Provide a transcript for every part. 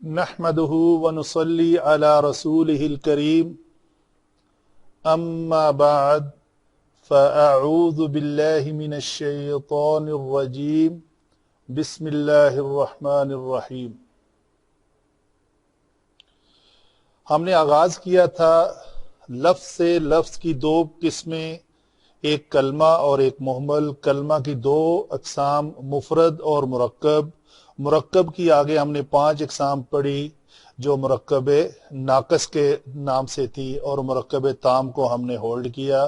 نحمده ونصلي على رسوله الكريم أما بعد فأعوذ بالله من الشيطان الرجيم بسم الله الرحمن الرحیم۔ ہم نے آغاز کیا تھا لفظ سے، لفظ کی دو قسمیں، ایک کلمہ اور ایک محمل۔ کلمہ کی دو اقسام، مفرد اور مرکب۔ مرکب کی آگے ہم نے 5 اقسام پڑھی جو مرکب ناقص کے نام سے تھی، اور مرکب تام کو ہم نے ہولڈ کیا۔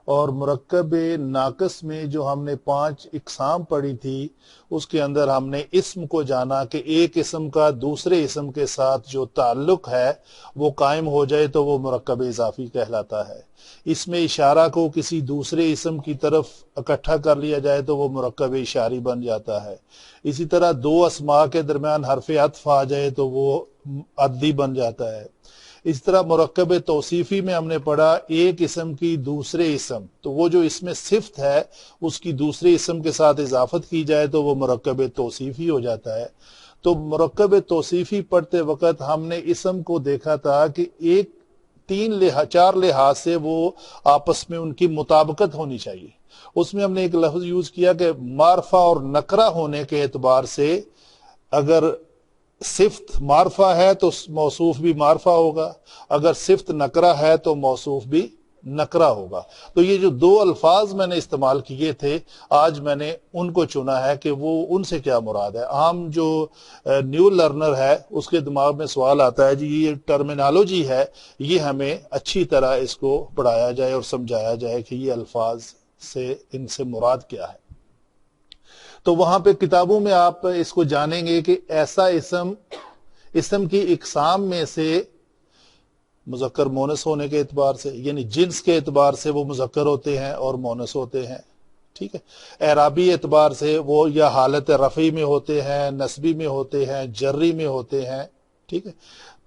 اور مرکب ناقص میں جو ہم نے 5 اقسام پڑھی تھی اس کے اندر ہم نے اسم کو جانا کہ ایک اسم کا دوسرے اسم کے ساتھ جو تعلق ہے وہ قائم ہو جائے تو وہ مرکب اضافی کہلاتا ہے۔ اس میں اشارہ کو کسی دوسرے اسم کی طرف اکٹھا کر لیا جائے تو وہ مرکب اشاری بن جاتا ہے۔ اسی طرح دو اسماء کے درمیان حرف عطف آ جائے تو وہ عدی بن جاتا ہے۔ اس طرح مرکب توصیفی میں ہم نے پڑھا ایک اسم کی دوسرے اسم، تو وہ جو اس میں صفت ہے اس کی دوسرے اسم کے ساتھ اضافت کی جائے تو وہ مرکب توصیفی ہو جاتا ہے۔ تو مرکب توصیفی پڑھتے وقت ہم نے اسم کو دیکھا تھا کہ 4 لحاظ سے وہ آپس میں ان کی مطابقت ہونی چاہیے۔ اس میں ہم نے ایک لفظ یوز کیا کہ معرفہ اور نکرہ ہونے کے اعتبار سے اگر صفت معرفہ ہے تو موصوف بھی معرفہ ہوگا، اگر صفت نکرہ ہے تو موصوف بھی نکرہ ہوگا۔ تو یہ جو 2 الفاظ میں نے استعمال کیے تھے آج میں نے ان کو چنا ہے کہ وہ ان سے کیا مراد ہے۔ عام جو نیو لرنر ہے اس کے دماغ میں سوال آتا ہے جی یہ ٹرمینالوجی ہے، یہ ہمیں اچھی طرح اس کو پڑھایا جائے اور سمجھایا جائے کہ یہ الفاظ سے ان سے مراد کیا ہے۔ تو وہاں پہ کتابوں میں آپ اس کو جانیں گے کہ ایسا اسم کی اقسام میں سے مذکر مونس ہونے کے اعتبار سے، یعنی جنس کے اعتبار سے وہ مذکر ہوتے ہیں اور مونس ہوتے ہیں، ٹھیک ہے۔ اعرابی اعتبار سے وہ یا حالت رفعی میں ہوتے ہیں، نصبی میں ہوتے ہیں، جری میں ہوتے ہیں، ٹھیک ہے۔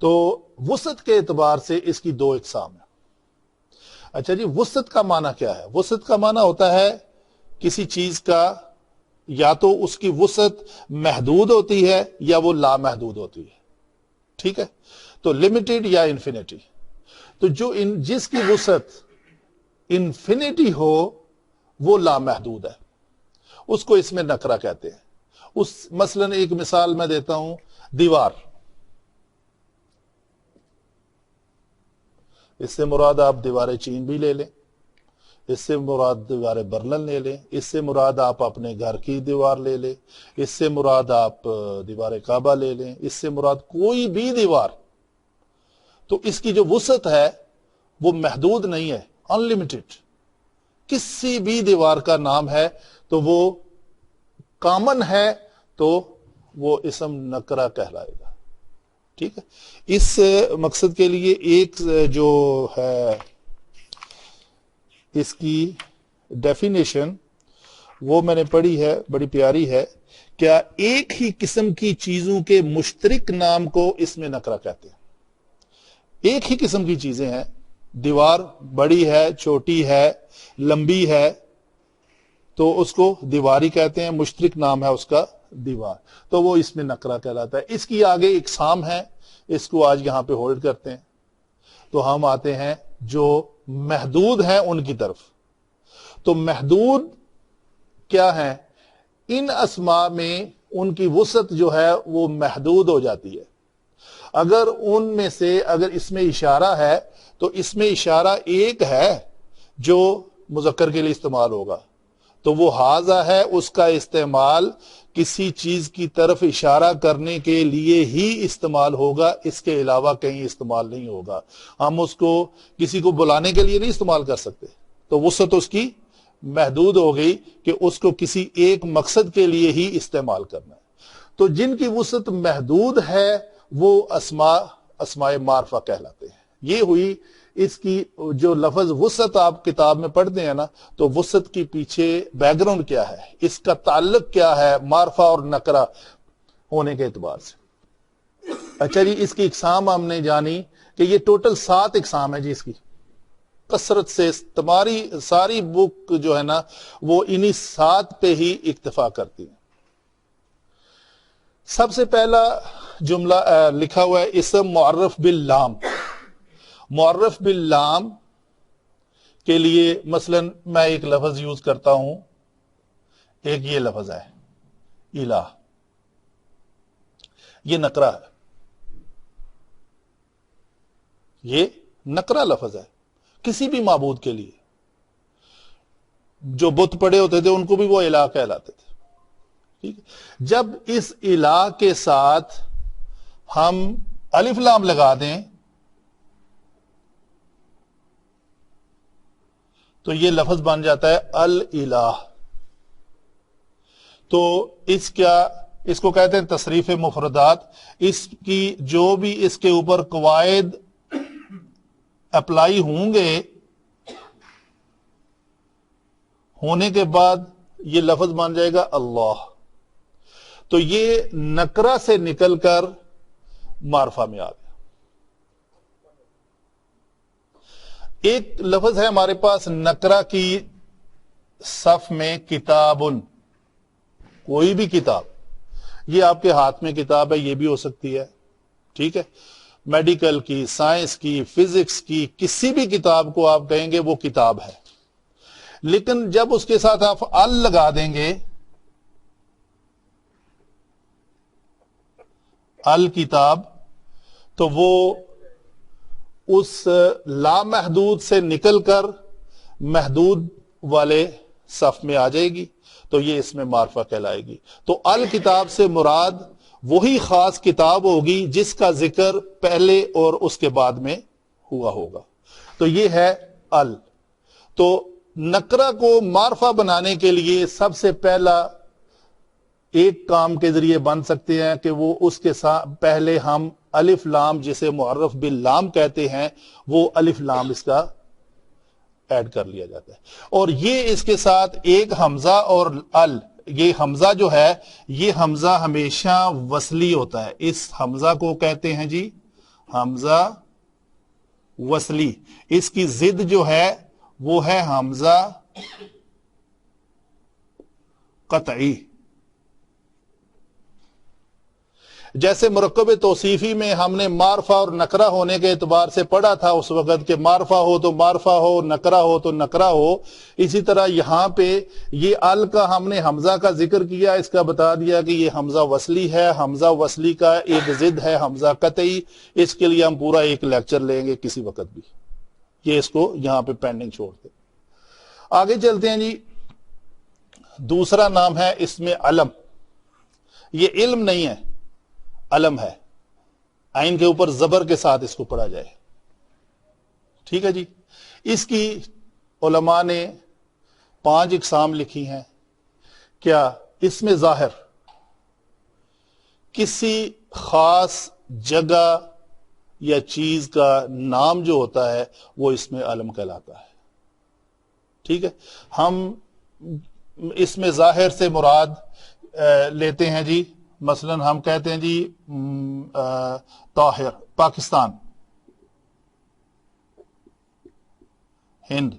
تو وسعت کے اعتبار سے اس کی 2 اقسام ہیں۔ اچھا جی، وسعت کا معنی کیا ہے؟ وسعت کا معنی ہوتا ہے کسی چیز کا یا تو اس کی وسعت محدود ہوتی ہے یا وہ لامحدود ہوتی ہے، ٹھیک ہے۔ تو لمیٹڈ یا انفینٹی، تو جس کی وسعت انفینٹی ہو وہ لامحدود ہے، اس کو اس میں نکرہ کہتے ہیں۔ مثلا ایک مثال میں دیتا ہوں، دیوار، اس سے مراد آپ دیوار چین بھی لے لیں، اس سے مراد دیوار برلن لے لیں، اس سے مراد آپ اپنے گھر کی دیوار لے لیں، اس سے مراد آپ دیوار کعبہ لے لیں، اس سے مراد کوئی بھی دیوار۔ تو اس کی جو وسعت ہے وہ محدود نہیں ہے، ان لمیٹڈ۔ کسی بھی دیوار کا نام ہے تو وہ کامن ہے تو وہ اسم نکرہ کہلائے گا، ٹھیک ہے۔ اس مقصد کے لیے ایک جو ہے اس کی ڈیفینیشن وہ میں نے پڑھی ہے، بڑی پیاری ہے۔ کیا ایک ہی قسم کی چیزوں کے مشترک نام کو اس میں نکرہ کہتے ہیں۔ ایک ہی قسم کی چیزیں ہیں، دیوار بڑی ہے، چھوٹی ہے، لمبی ہے، تو اس کو دیواری کہتے ہیں، مشترک نام ہے اس کا دیوار، تو وہ اس میں نکرہ کہلاتا ہے۔ اس کی آگے اقسام ہے، اس کو آج یہاں پہ ہولڈ کرتے ہیں۔ تو ہم آتے ہیں جو محدود ہیں ان کی طرف۔ تو محدود کیا ہے؟ ان اسماء میں ان کی وسعت جو ہے وہ محدود ہو جاتی ہے۔ اگر ان میں سے اگر اس میں اشارہ ہے تو اس میں اشارہ ایک ہے جو مذکر کے لیے استعمال ہوگا، تو وہ حاضہ ہے، اس کا استعمال کسی چیز کی طرف اشارہ کرنے کے لیے ہی استعمال ہوگا، اس کے علاوہ کہیں استعمال نہیں ہوگا۔ ہم اس کو کسی کو بلانے کے لیے نہیں استعمال کر سکتے، تو وسعت اس کی محدود ہو گئی کہ اس کو کسی ایک مقصد کے لیے ہی استعمال کرنا ہے۔ تو جن کی وسعت محدود ہے وہ اسماء معرفہ کہلاتے ہیں۔ یہ ہوئی اس کی جو لفظ وسعت آپ کتاب میں پڑھتے ہیں نا، تو وسعت کی پیچھے بیک گراؤنڈ کیا ہے، اس کا تعلق کیا ہے معرفہ اور نکرہ ہونے کے اعتبار سے۔ اچھا جی، اس کی اقسام ہم نے جانی کہ یہ ٹوٹل 7 اقسام ہے جی۔ اس کی کثرت سے تمہاری ساری بک جو ہے نا وہ انہی 7 پہ ہی اکتفا کرتی ہے۔ سب سے پہلا جملہ لکھا ہوا ہے اسم معرف باللام. معرف باللام کے لیے مثلا میں ایک لفظ یوز کرتا ہوں. ایک یہ لفظ ہے الہ، یہ نکرہ ہے، یہ نکرہ لفظ ہے کسی بھی معبود کے لیے. جو بت پڑے ہوتے تھے ان کو بھی وہ الہ کہلاتے تھے. ٹھیک ہے، جب اس الہ کے ساتھ ہم الف لام لگا دیں تو یہ لفظ بن جاتا ہے الالہ. تو اس کو کہتے ہیں تصریف مفردات. اس کی جو بھی اس کے اوپر قواعد اپلائی ہوں گے، ہونے کے بعد یہ لفظ بن جائے گا اللہ. تو یہ نکرہ سے نکل کر معرفہ میں آ گیا. ایک لفظ ہے ہمارے پاس نکرہ کی صف میں کتابن، کوئی بھی کتاب. یہ آپ کے ہاتھ میں کتاب ہے، یہ بھی ہو سکتی ہے. ٹھیک ہے، میڈیکل کی، سائنس کی، فزکس کی، کسی بھی کتاب کو آپ کہیں گے وہ کتاب ہے. لیکن جب اس کے ساتھ آپ ال لگا دیں گے، الکتاب، تو وہ اس لامحدود سے نکل کر محدود والے صف میں آ جائے گی. تو یہ اس میں معرفہ کہلائے گی. تو الکتاب سے مراد وہی خاص کتاب ہوگی جس کا ذکر پہلے اور اس کے بعد میں ہوا ہوگا. تو یہ ہے ال. تو نکرہ کو معرفہ بنانے کے لیے سب سے پہلا ایک کام کے ذریعے بن سکتے ہیں کہ وہ اس کے ساتھ پہلے ہم الف لام، جسے معرف باللام کہتے ہیں، وہ الف لام اس کا ایڈ کر لیا جاتا ہے. اور یہ اس کے ساتھ ایک حمزہ اور ال، یہ حمزہ جو ہے یہ حمزہ ہمیشہ وصلی ہوتا ہے. اس حمزہ کو کہتے ہیں جی حمزہ وصلی. اس کی ضد جو ہے وہ ہے حمزہ قطعی. جیسے مرکب توصیفی میں ہم نے معرفہ اور نکرہ ہونے کے اعتبار سے پڑھا تھا اس وقت کہ معرفہ ہو تو معرفہ ہو، نکرہ ہو تو نکرہ ہو. اسی طرح یہاں پہ یہ ال کا ہم نے حمزہ کا ذکر کیا، اس کا بتا دیا کہ یہ حمزہ وصلی ہے. حمزہ وصلی کا ایک ضد ہے حمزہ قطعی. اس کے لیے ہم پورا ایک لیکچر لیں گے کسی وقت بھی. یہ اس کو یہاں پہ پینڈنگ چھوڑ دیں. آگے چلتے ہیں جی. دوسرا نام ہے اس میں علم. یہ علم نہیں ہے، علم ہے. عین کے اوپر زبر کے ساتھ اس کو پڑھا جائے. ٹھیک ہے جی. اس کی علماء نے 5 اقسام لکھی ہیں. کیا اس میں ظاہر کسی خاص جگہ یا چیز کا نام جو ہوتا ہے وہ اس میں علم کہلاتا ہے. ٹھیک ہے. ہم اس میں ظاہر سے مراد لیتے ہیں جی، مثلا ہم کہتے ہیں جی طاہر، پاکستان، ہند،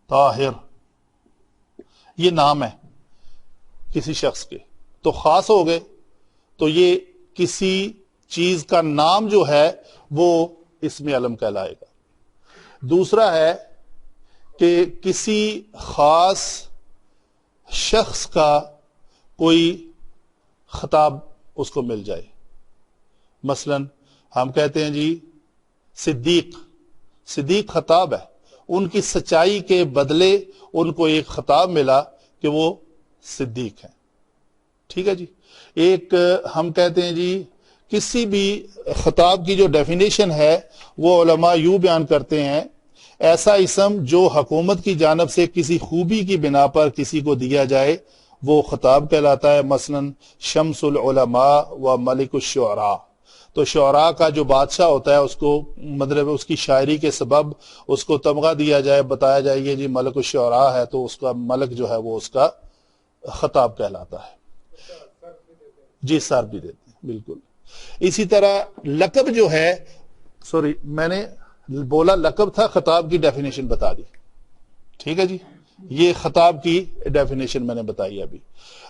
طاہر، یہ نام ہے کسی شخص کے. تو خاص ہو گئے تو یہ کسی چیز کا نام جو ہے وہ اس میں علم کہلائے گا. دوسرا ہے کہ کسی خاص شخص کا کوئی خطاب اس کو مل جائے. مثلا ہم کہتے ہیں جی صدیق. صدیق خطاب ہے، ان کی سچائی کے بدلے ان کو ایک خطاب ملا کہ وہ صدیق ہیں. ٹھیک ہے جی. ایک ہم کہتے ہیں جی کسی بھی خطاب کی جو ڈیفینیشن ہے وہ علماء یوں بیان کرتے ہیں، ایسا اسم جو حکومت کی جانب سے کسی خوبی کی بنا پر کسی کو دیا جائے وہ خطاب کہلاتا ہے. مثلا شمس العلماء و ملک الشعراء. تو شعراء کا جو بادشاہ ہوتا ہے اس کو مطلب اس کی شاعری کے سبب اس کو تمغہ دیا جائے، بتایا جائے یہ جی ملک الشعراء ہے، تو اس کا ملک جو ہے وہ اس کا خطاب کہلاتا ہے. جی سر بھی دیتے ہیں بالکل. اسی طرح لقب جو ہے، سوری میں نے بولا لقب تھا، خطاب کی ڈیفینیشن بتا دی. ٹھیک ہے جی. یہ خطاب کی ڈیفینیشن میں نے بتائی ابھی.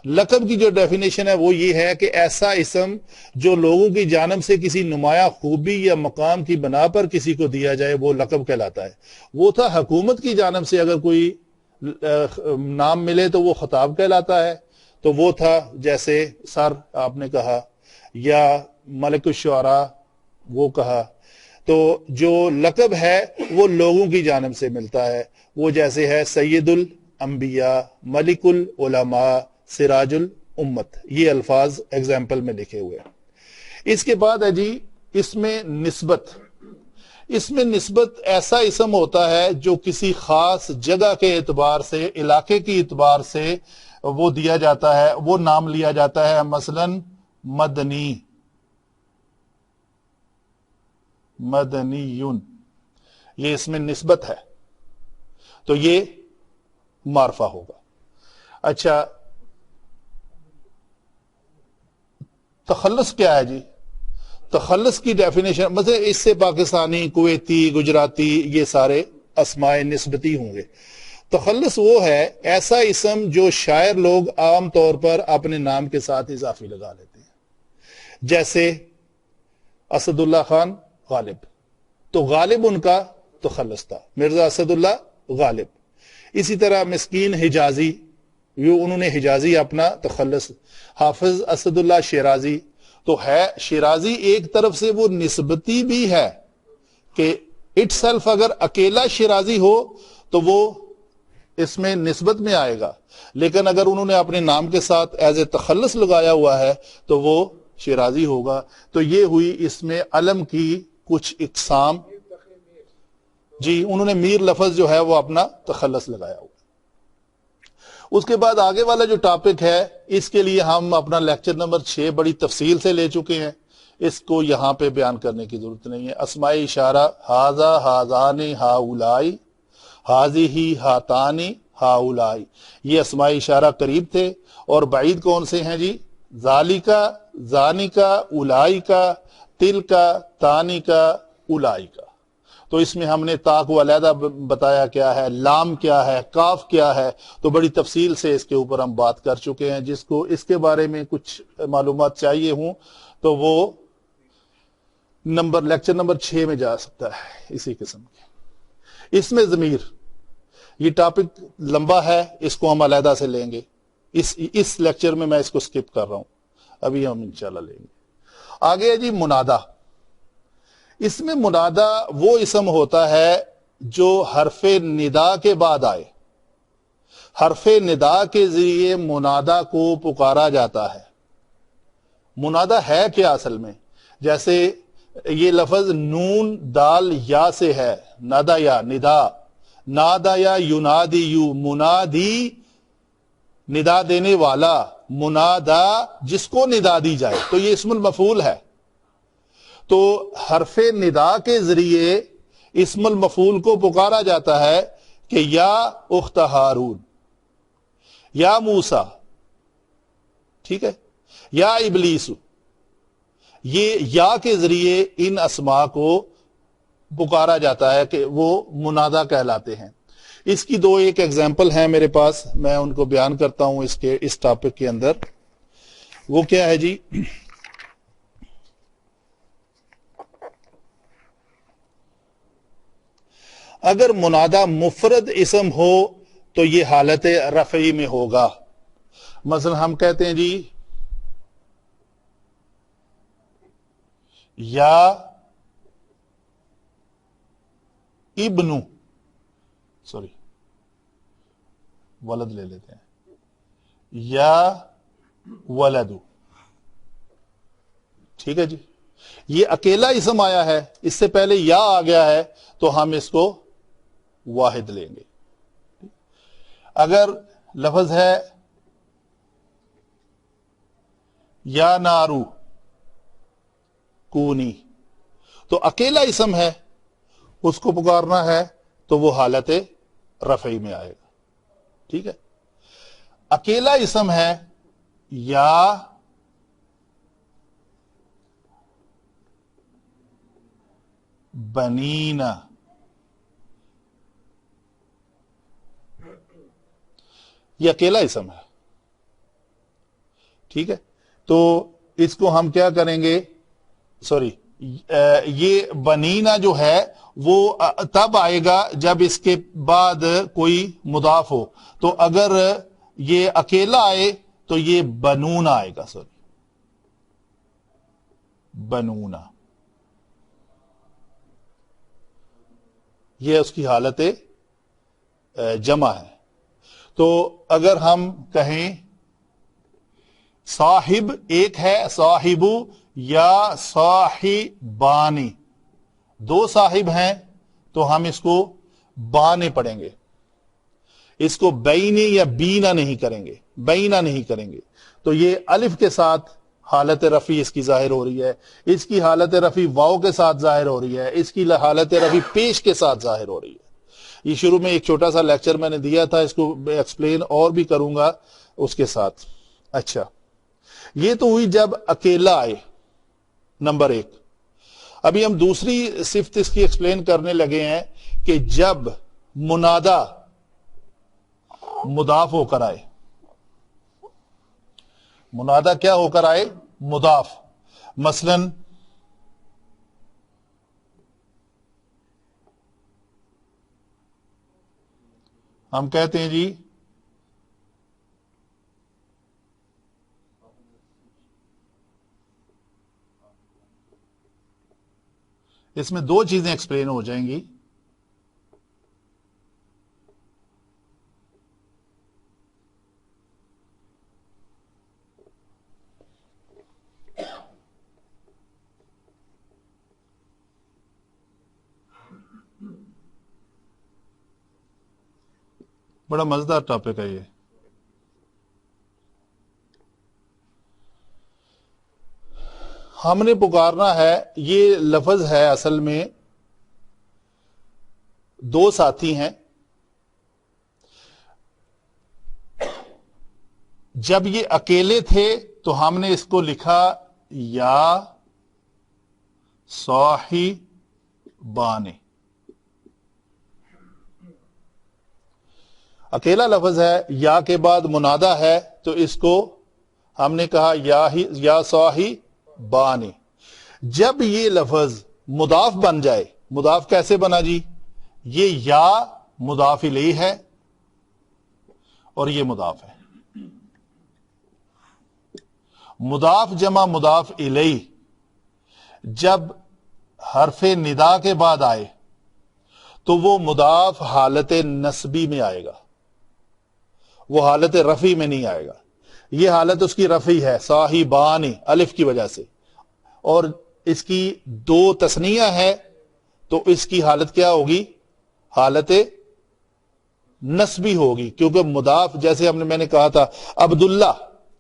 لقب کی جو ڈیفینیشن ہے وہ یہ ہے کہ ایسا اسم جو لوگوں کی جانب سے کسی نمایاں خوبی یا مقام کی بنا پر کسی کو دیا جائے وہ لقب کہلاتا ہے. وہ تھا حکومت کی جانب سے اگر کوئی نام ملے تو وہ خطاب کہلاتا ہے. تو وہ تھا جیسے سر آپ نے کہا یا ملک الشعراء وہ کہا. تو جو لقب ہے وہ لوگوں کی جانب سے ملتا ہے. وہ جیسے ہے سید الانبیاء، ملک العلماء، سراج الامت. یہ الفاظ ایگزامپل میں لکھے ہوئے ہیں. اس کے بعد ہے جی اس میں نسبت. اس میں نسبت ایسا اسم ہوتا ہے جو کسی خاص جگہ کے اعتبار سے، علاقے کی اعتبار سے وہ دیا جاتا ہے، وہ نام لیا جاتا ہے. مثلا مدنی، مدنیون، یہ اس میں نسبت ہے تو یہ معرفہ ہوگا. اچھا تخلص کیا ہے جی؟ تخلص کی ڈیفینیشن مثلا اس سے پاکستانی، کویتی، گجراتی یہ سارے اسماء نسبتی ہوں گے. تخلص وہ ہے ایسا اسم جو شاعر لوگ عام طور پر اپنے نام کے ساتھ اضافی لگا لیتے ہیں. جیسے اسد اللہ خان غالب، تو غالب ان کا تخلص تھا، مرزا اسد اللہ غالب. اسی طرح مسکین حجازی، انہوں نے حجازی اپنا تخلص. حافظ اسد اللہ شیرازی، تو ہے شیرازی ایک طرف سے وہ نسبتی بھی ہے کہ اٹ سیلف اگر اکیلا شیرازی ہو تو وہ اس میں نسبت میں آئے گا، لیکن اگر انہوں نے اپنے نام کے ساتھ ایز اے تخلص لگایا ہوا ہے تو وہ شیرازی ہوگا. تو یہ ہوئی اس میں علم کی کچھ اقسام. جی انہوں نے میر لفظ جو ہے وہ اپنا تخلص لگایا ہوا. اس کے بعد آگے والا جو ٹاپک ہے اس کے لیے ہم اپنا لیکچر نمبر 6 بڑی تفصیل سے لے چکے ہیں، اس کو یہاں پہ بیان کرنے کی ضرورت نہیں ہے. اسماء اشارہ، ہاذا، ہاذانی، ہاؤلائی، ہاذیہی، ہاتانی، ہاؤلائی، یہ اسماء اشارہ قریب تھے. اور بعید کون سے ہیں جی؟ ذالکا، زانکا، اولائکا، تلکا، تانکا، اولائکا. تو اس میں ہم نے تا کو علیحدہ بتایا کیا ہے، لام کیا ہے، کاف کیا ہے، تو بڑی تفصیل سے اس کے اوپر ہم بات کر چکے ہیں. جس کو اس کے بارے میں کچھ معلومات چاہیے ہوں تو وہ لیکچر نمبر 6 میں جا سکتا ہے اسی قسم کے. اس میں ضمیر، یہ ٹاپک لمبا ہے، اس کو ہم علیحدہ سے لیں گے. اس لیکچر میں اس کو سکپ کر رہا ہوں، ابھی ہم انشاءاللہ لیں گے. آگے ہے جی منادا. اس میں منادا وہ اسم ہوتا ہے جو حرف ندا کے بعد آئے. حرف ندا کے ذریعے منادا کو پکارا جاتا ہے. منادا ہے کیا اصل میں؟ جیسے یہ لفظ نون دال یا سے ہے، نادا یا ندا، نادا یا ینادی یو، منادی ندا دینے والا، منادا جس کو ندا دی جائے، تو یہ اسم المفعول ہے. تو حرف ندا کے ذریعے اسم المفعول کو پکارا جاتا ہے کہ یا اخت ہارون، یا موسیٰ، ٹھیک ہے، یا ابلیس. یہ یا کے ذریعے ان اسماء کو پکارا جاتا ہے کہ وہ منادا کہلاتے ہیں. اس کی دو ایک ایگزامپل ہیں میرے پاس، میں ان کو بیان کرتا ہوں اس ٹاپک کے اندر. وہ کیا ہے جی؟ اگر منادا مفرد اسم ہو تو یہ حالت رفعی میں ہوگا. مثلا ہم کہتے ہیں جی یا ابنو، سوری ولد لے لیتے ہیں، یا ولدو، ٹھیک ہے جی. یہ اکیلا اسم آیا ہے، اس سے پہلے یا آ گیا ہے تو ہم اس کو واحد لیں گے. اگر لفظ ہے یا نارو کونی، تو اکیلا اسم ہے، اس کو پکارنا ہے تو وہ حالت رفعی میں آئے گا. ٹھیک ہے. اکیلا اسم ہے یا بنینا، یہ اکیلا اسم ہے. ٹھیک ہے, تو اس کو ہم کیا کریں گے, سوری, یہ بنینا جو ہے وہ تب آئے گا جب اس کے بعد کوئی مضاف ہو. تو اگر یہ اکیلا آئے تو یہ بنونا آئے گا, سوری بنونا, یہ اس کی حالت جمع ہے. تو اگر ہم کہیں صاحب ایک ہے, صاحبو یا صاحبانی, دو صاحب ہیں تو ہم اس کو بانے پڑھیں گے, اس کو بینے یا بینا نہیں کریں گے, بینا نہیں کریں گے. تو یہ الف کے ساتھ حالت رفع اس کی ظاہر ہو رہی ہے, اس کی حالت رفع واو کے ساتھ ظاہر ہو رہی ہے, اس کی حالت رفع پیش کے ساتھ ظاہر ہو رہی ہے. یہ شروع میں ایک چھوٹا سا لیکچر میں نے دیا تھا, اس کو ایکسپلین اور بھی کروں گا اس کے ساتھ. اچھا, یہ تو ہوئی جب اکیلا آئے, نمبر ایک. ابھی ہم دوسری صفت اس کی ایکسپلین کرنے لگے ہیں کہ جب منادا مضاف ہو کر آئے. منادا کیا ہو کر آئے؟ مضاف. مثلا ہم کہتے ہیں جی اس میں دو چیزیں ایکسپلین ہو جائیں گی. بڑا مزیدار ٹاپک ہے یہ. ہم نے پکارنا ہے, یہ لفظ ہے اصل میں دو ساتھی ہیں. جب یہ اکیلے تھے تو ہم نے اس کو لکھا یا صاحبان. اکیلا لفظ ہے, یا کے بعد منادا ہے تو اس کو ہم نے کہا یا صاحبان. جب یہ لفظ مضاف بن جائے, مضاف کیسے بنا جی؟ یہ یا مضاف الیہ ہے اور یہ مضاف ہے. مضاف جمع مضاف الیہ جب حرف ندا کے بعد آئے تو وہ مضاف حالت نسبی میں آئے گا, وہ حالت رفعی میں نہیں آئے گا. یہ حالت اس کی رفعی ہے, صاحبان الف کی وجہ سے, اور اس کی دو تثنیہ ہے تو اس کی حالت کیا ہوگی؟ حالت نسبی ہوگی, کیونکہ مضاف جیسے میں نے کہا تھا عبداللہ,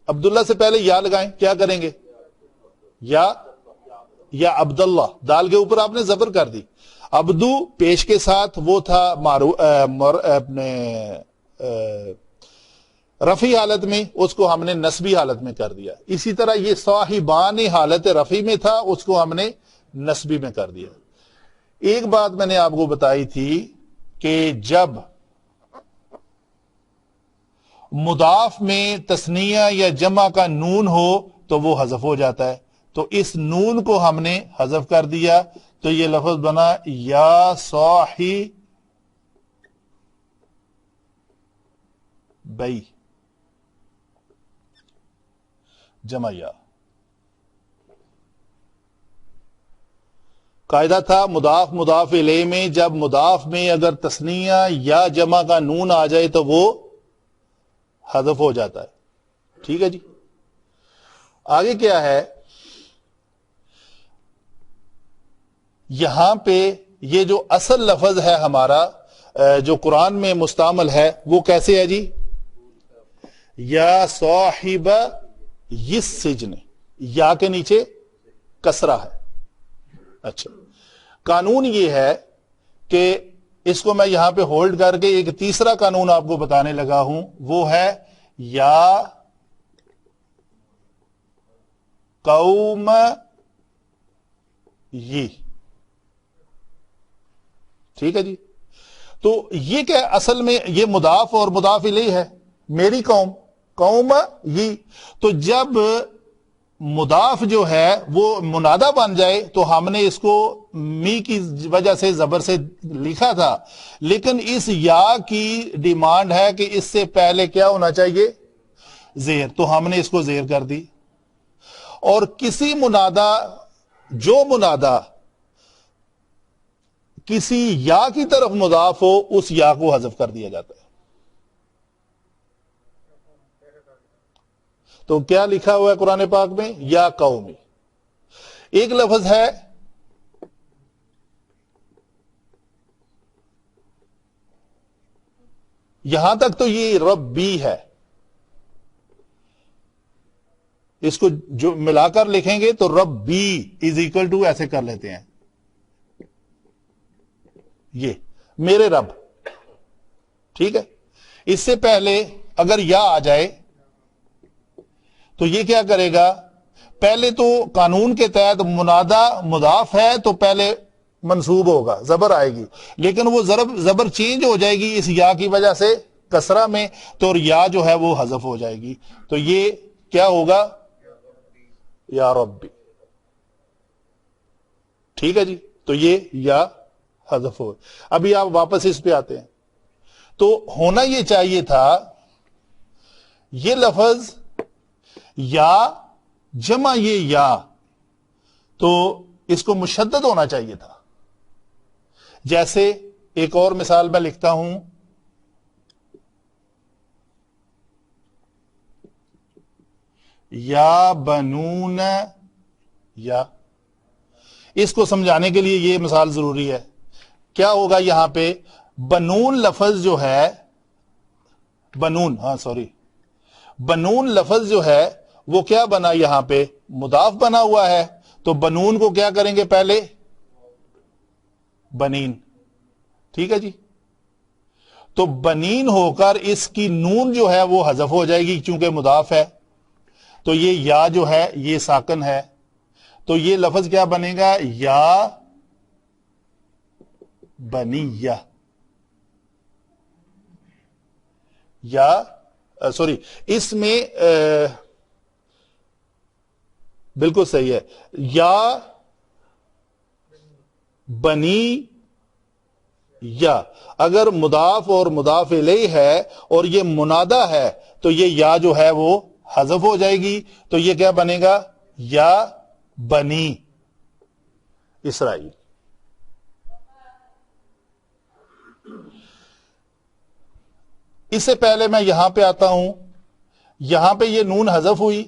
عبداللہ سے پہلے یا لگائیں, کیا کریں گے؟ یا عبداللہ, دال کے اوپر آپ نے زبر کر دی. عبدو پیش کے ساتھ وہ تھا اپنے رفعی حالت میں, اس کو ہم نے نسبی حالت میں کر دیا. اسی طرح یہ صاحبان حالت رفعی میں تھا, اس کو ہم نے نسبی میں کر دیا. ایک بات میں نے آپ کو بتائی تھی کہ جب مضاف میں تثنیہ یا جمع کا نون ہو تو وہ حذف ہو جاتا ہے, تو اس نون کو ہم نے حذف کر دیا تو یہ لفظ بنا یا صاحبی جمع یا. قاعدہ تھا مضاف مضاف الیہ میں جب مضاف میں اگر تثنیہ یا جمع کا نون آ جائے تو وہ حذف ہو جاتا ہے. ٹھیک ہے جی. آگے کیا ہے, یہاں پہ یہ جو اصل لفظ ہے ہمارا جو قرآن میں مستعمل ہے وہ کیسے ہے جی؟ یا صاحب یس سجن, یا کے نیچے کسرہ ہے. اچھا, قانون یہ ہے کہ اس کو میں یہاں پہ ہولڈ کر کے ایک تیسرا قانون آپ کو بتانے لگا ہوں, وہ ہے یا قوم یہ. ٹھیک ہے جی. تو یہ کیا اصل میں یہ مضاف اور مضاف الیہ ہے. میری قوم، قوم یہ، تو جب مضاف جو ہے وہ منادہ بن جائے تو ہم نے اس کو می کی وجہ سے زبر سے لکھا تھا، لیکن اس یا کی ڈیمانڈ ہے کہ اس سے پہلے کیا ہونا چاہیے؟ زیر، تو ہم نے اس کو زیر کر دی. اور کسی منادہ، جو منادہ کسی یا کی طرف مضاف ہو اس یا کو حذف کر دیا جاتا ہے. تو کیا لکھا ہوا ہے قرآن پاک میں؟ یا قومی. ایک لفظ ہے یہاں تک تو یہ ربی ہے، اس کو جو ملا کر لکھیں گے تو ربی از اکول ٹو ایسے کر لیتے ہیں، یہ میرے رب. ٹھیک ہے، اس سے پہلے اگر یا آ جائے تو یہ کیا کرے گا؟ پہلے تو قانون کے تحت منادہ مضاف ہے تو پہلے منصوب ہوگا، زبر آئے گی، لیکن وہ زبر چینج ہو جائے گی اس یا کی وجہ سے کسرہ میں، تو یا جو ہے وہ حذف ہو جائے گی. تو یہ کیا ہوگا؟ یا ربی. ٹھیک ہے جی، تو یہ یا حذف ہو. ابھی آپ واپس اس پہ آتے ہیں. تو ہونا یہ چاہیے تھا یہ لفظ یا جمع یہ یا، تو اس کو مشدد ہونا چاہیے تھا. جیسے ایک اور مثال میں لکھتا ہوں، یا بنون، یا. اس کو سمجھانے کے لیے یہ مثال ضروری ہے. کیا ہوگا یہاں پہ؟ بنون لفظ جو ہے، بنون، بنون لفظ جو ہے وہ کیا بنا؟ یہاں پہ مضاف بنا ہوا ہے، تو بنون کو کیا کریں گے پہلے؟ بنین. ٹھیک ہے جی، تو بنین ہو کر اس کی نون جو ہے وہ حذف ہو جائے گی چونکہ مضاف ہے. تو یہ یا جو ہے یہ ساکن ہے، تو یہ لفظ کیا بنے گا؟ یا بنیہ. یا سوری، اس میں بالکل صحیح ہے، یا بنی یا. اگر مضاف اور مضاف الیہ ہے اور یہ منادہ ہے تو یہ یا جو ہے وہ حذف ہو جائے گی. تو یہ کیا بنے گا؟ یا بنی اسرائیل. اس سے پہلے میں یہاں پہ آتا ہوں، یہاں پہ یہ نون حذف ہوئی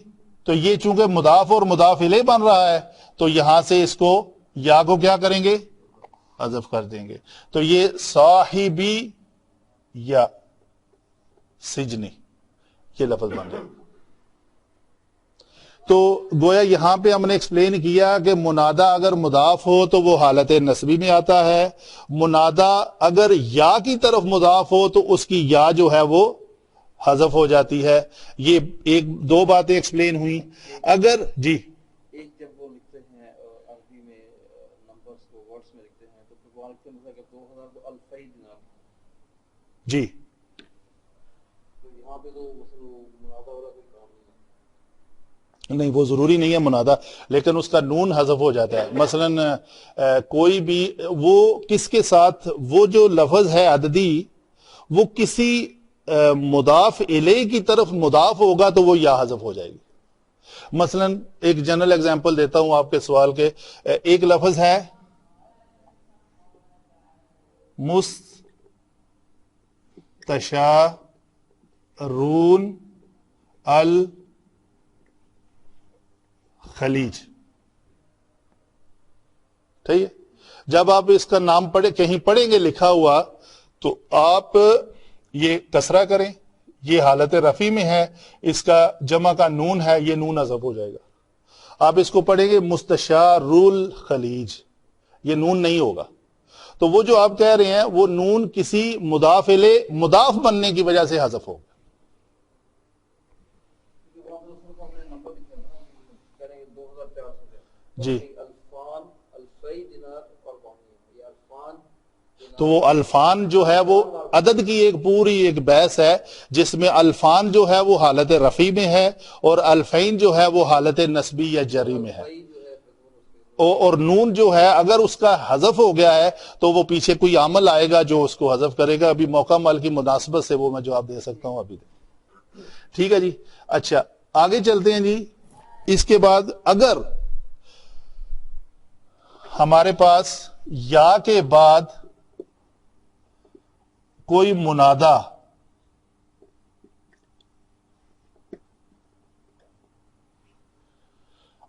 تو یہ چونکہ مضاف اور مضاف الیہ بن رہا ہے تو یہاں سے اس کو یا کو کیا کریں گے؟ حذف کر دیں گے. تو یہ صاحبی یا سجنی یہ لفظ بن جائے گا. تو گویا یہاں پہ ہم نے ایکسپلین کیا کہ منادہ اگر مضاف ہو تو وہ حالت نصبی میں آتا ہے، منادہ اگر یا کی طرف مضاف ہو تو اس کی یا جو ہے وہ حذف ہو جاتی ہے. یہ ایک دو باتیں ایکسپلین ہوئی. اگر جی ایک جب وہ لکھتے ہیں عربی میں نمبرز کو ورڈز میں لکھتے ہیں تو پھر وہ لکھتے ہیں کہ 2000 تو الفی دینار، جی تو یہاں پہ تو منادہ والا کوئی کام نہیں، وہ ضروری نہیں ہے منادہ، لیکن اس کا نون حذف ہو جاتا ہے. مثلا کوئی بھی وہ کس کے ساتھ، وہ جو لفظ ہے عددی وہ کسی مضاف الیہ کی طرف مضاف ہوگا تو وہ یا حذف ہو جائے گی. مثلا ایک جنرل ایگزامپل دیتا ہوں آپ کے سوال کے. ایک لفظ ہے مستشارون الخلیج. ٹھیک ہے، جب آپ اس کا نام پڑھے کہیں پڑھیں گے لکھا ہوا تو آپ یہ کسرہ کریں، یہ حالت رفع میں ہے، اس کا جمع کا نون ہے، یہ نون حذف ہو جائے گا. آپ اس کو پڑھیں گے مستشارول خلیج، یہ نون نہیں ہوگا. تو وہ جو آپ کہہ رہے ہیں وہ نون کسی مضاف الیہ مضاف بننے کی وجہ سے حذف ہوگا. جی تو وہ الفان جو ہے وہ عدد کی ایک پوری ایک بحث ہے جس میں الفان جو ہے وہ حالت رفع میں ہے اور الفین جو ہے وہ حالت نسبی یا جری میں ہے، اور نون جو ہے اگر اس کا حذف ہو گیا ہے تو وہ پیچھے کوئی عامل آئے گا جو اس کو حذف کرے گا. ابھی موقع مال کی مناسبت سے وہ میں جواب دے سکتا ہوں ابھی. ٹھیک ہے جی. اچھا آگے چلتے ہیں جی. اس کے بعد اگر ہمارے پاس یا کے بعد کوئی منادا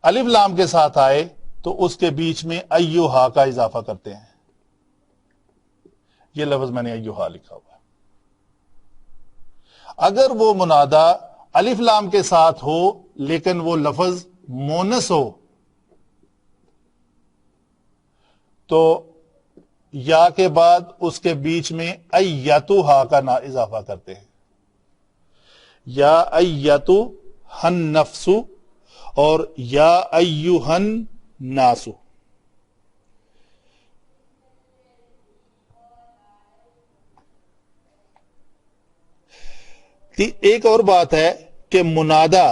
الف لام کے ساتھ آئے تو اس کے بیچ میں ایوہا کا اضافہ کرتے ہیں. یہ لفظ میں نے ایوہا لکھا ہوا ہے. اگر وہ منادا الف لام کے ساتھ ہو لیکن وہ لفظ مونس ہو تو یا کے بعد اس کے بیچ میں ایتوہا کا اضافہ کرتے ہیں. یا ایتو ہن نفسو اور یا ایوہن ناسو. ایک اور بات ہے کہ منادا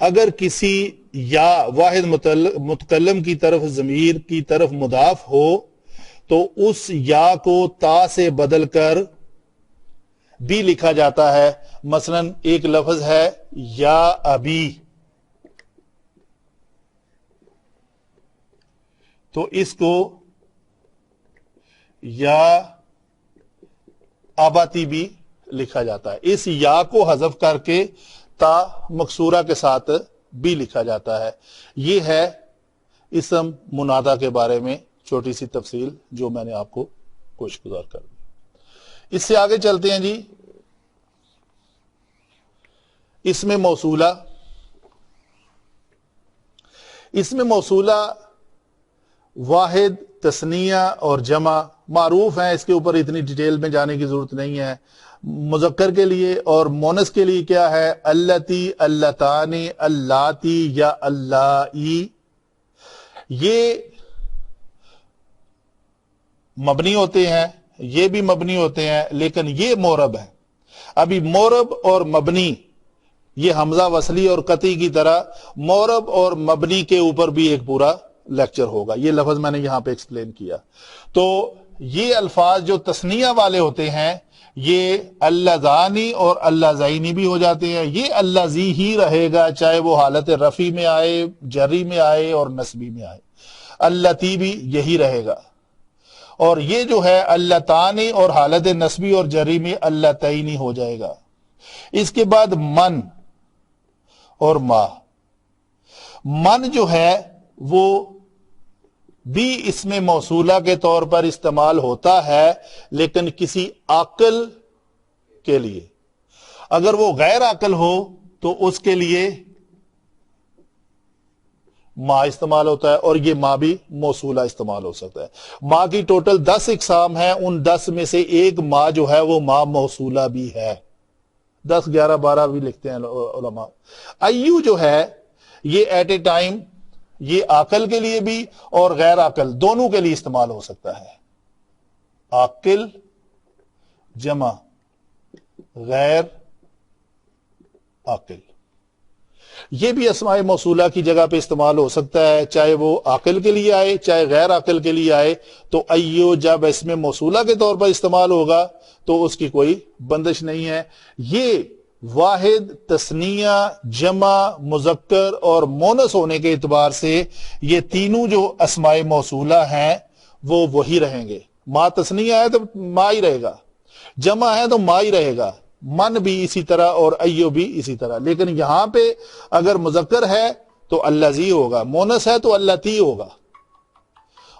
اگر کسی یا واحد متکلم کی طرف ضمیر کی طرف مضاف ہو تو اس یا کو تا سے بدل کر بھی لکھا جاتا ہے. مثلا ایک لفظ ہے یا ابی، تو اس کو یا آباتی بھی لکھا جاتا ہے. اس یا کو حذف کر کے تا مکسورہ کے ساتھ بھی لکھا جاتا ہے. یہ ہے اسم منادا کے بارے میں چھوٹی سی تفصیل جو میں نے آپ کو کوشش گزار کر دی. اس سے آگے چلتے ہیں جی. اسم موصولہ. اسم موصولہ واحد، تثنیہ اور جمع معروف ہیں، اس کے اوپر اتنی ڈیٹیل میں جانے کی ضرورت نہیں ہے. مذکر کے لیے اور مونس کے لیے کیا ہے؟ اللتی، اللتانی، اللاتی یا اللائی. یہ مبنی ہوتے ہیں، یہ بھی مبنی ہوتے ہیں، لیکن یہ مورب ہے. ابھی مورب اور مبنی، یہ حمزہ وصلی اور قطعی کی طرح مورب اور مبنی کے اوپر بھی ایک پورا لیکچر ہوگا. یہ لفظ میں نے یہاں پہ ایکسپلین کیا. تو یہ الفاظ جو تثنیہ والے ہوتے ہیں یہ اللہ زانی اور اللہ زینی بھی ہو جاتے ہیں. یہ اللہ زی ہی رہے گا چاہے وہ حالت رفع میں آئے، جری میں آئے اور نسبی میں آئے. اللہ تی بھی یہی رہے گا. اور یہ جو ہے اللہ تانی اور حالت نسبی اور جری میں اللہ تعینی ہو جائے گا. اس کے بعد من اور ما. من جو ہے وہ بھی اس میں موصولہ کے طور پر استعمال ہوتا ہے لیکن کسی عاقل کے لیے. اگر وہ غیر عاقل ہو تو اس کے لیے ماں استعمال ہوتا ہے، اور یہ ماں بھی موصولہ استعمال ہو سکتا ہے. ماں کی ٹوٹل 10 اقسام ہیں، ان 10 میں سے ایک ماں جو ہے وہ ماں موصولہ بھی ہے. 10 11 12 بھی لکھتے ہیں علماء. ایو جو ہے یہ ایٹ اے ٹائم یہ عاقل کے لیے بھی اور غیر عاقل دونوں کے لیے استعمال ہو سکتا ہے. عاقل جمع غیر عاقل، یہ بھی اسماء موصولہ کی جگہ پہ استعمال ہو سکتا ہے، چاہے وہ عاقل کے لیے آئے چاہے غیر عاقل کے لیے آئے. تو ایو جب اس میں موصولہ کے طور پر استعمال ہوگا تو اس کی کوئی بندش نہیں ہے. یہ واحد، تثنیہ، جمع، مذکر اور مونس ہونے کے اعتبار سے یہ تینوں جو اسماء موصولہ ہیں وہ وہی رہیں گے. ما تثنیہ ہے تو ما ہی رہے گا، جمع ہے تو ما ہی رہے گا، من بھی اسی طرح اور ایو بھی اسی طرح. لیکن یہاں پہ اگر مذکر ہے تو اللہ زی ہوگا، مونس ہے تو اللہ تی ہوگا.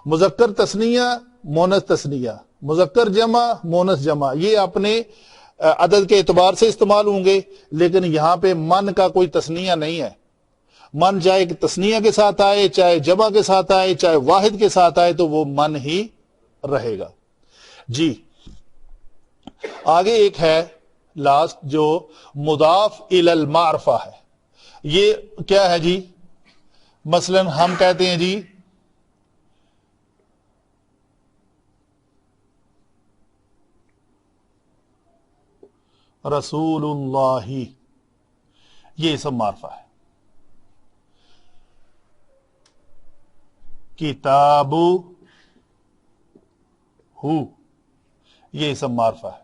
مذکر تثنیہ، مونس تثنیہ، مذکر جمع، مونس جمع، یہ اپنے عدد کے اعتبار سے استعمال ہوں گے. لیکن یہاں پہ من کا کوئی تثنیہ نہیں ہے. من چاہے تثنیہ کے ساتھ آئے، چاہے جمع کے ساتھ آئے، چاہے واحد کے ساتھ آئے تو وہ من ہی رہے گا. جی آگے ایک ہے لاسٹ جو مضاف الی المعرفہ ہے. یہ کیا ہے جی؟ مثلا ہم کہتے ہیں جی رسول اللہ، یہ اسم معرفہ ہے. کتاب ہو، یہ اسم معرفہ ہے.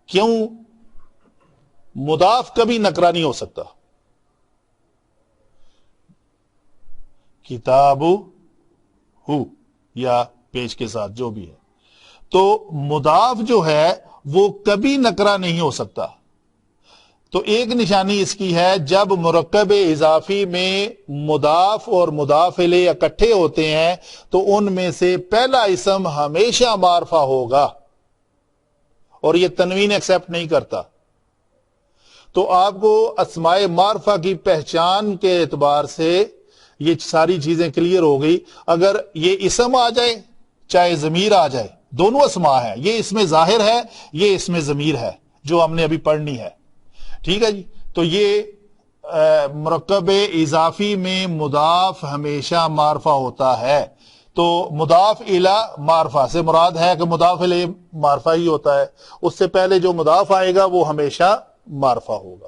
کیوں؟ مضاف کبھی نکرہ نہیں ہو سکتا. کتاب ہو یا پیش کے ساتھ جو بھی ہے، تو مضاف جو ہے وہ کبھی نکرہ نہیں ہو سکتا. تو ایک نشانی اس کی ہے جب مرکب اضافی میں مضاف اور مضاف الیہ اکٹھے ہوتے ہیں تو ان میں سے پہلا اسم ہمیشہ معرفہ ہوگا اور یہ تنوین ایکسپٹ نہیں کرتا. تو آپ کو اسماء معرفہ کی پہچان کے اعتبار سے یہ ساری چیزیں کلیئر ہو گئی. اگر یہ اسم آ جائے چاہے ضمیر آ جائے، دونوں اسماء ہیں، یہ اس میں ظاہر ہے، یہ اس میں ضمیر ہے جو ہم نے ابھی پڑھنی ہے. ٹھیک ہے جی. تو یہ مرکب اضافی میں مضاف ہمیشہ معرفہ ہوتا ہے. تو مضاف الی معرفہ سے مراد ہے کہ مضاف الی معرفہ ہی ہوتا ہے، اس سے پہلے جو مضاف آئے گا وہ ہمیشہ معرفہ ہوگا.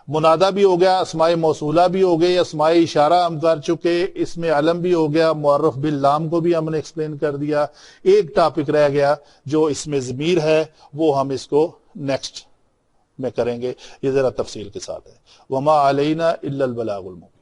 منادہ بھی ہو گیا، اسماء موصولہ بھی ہو گئے، اسماء اشارہ ہم کر چکے، اس میں علم بھی ہو گیا، معرف باللام کو بھی ہم نے ایکسپلین کر دیا. ایک ٹاپک رہ گیا جو اس میں ضمیر ہے، وہ ہم اس کو نیکسٹ میں کریں گے، یہ ذرا تفصیل کے ساتھ ہے. وما علینا الا البلاغ المبین.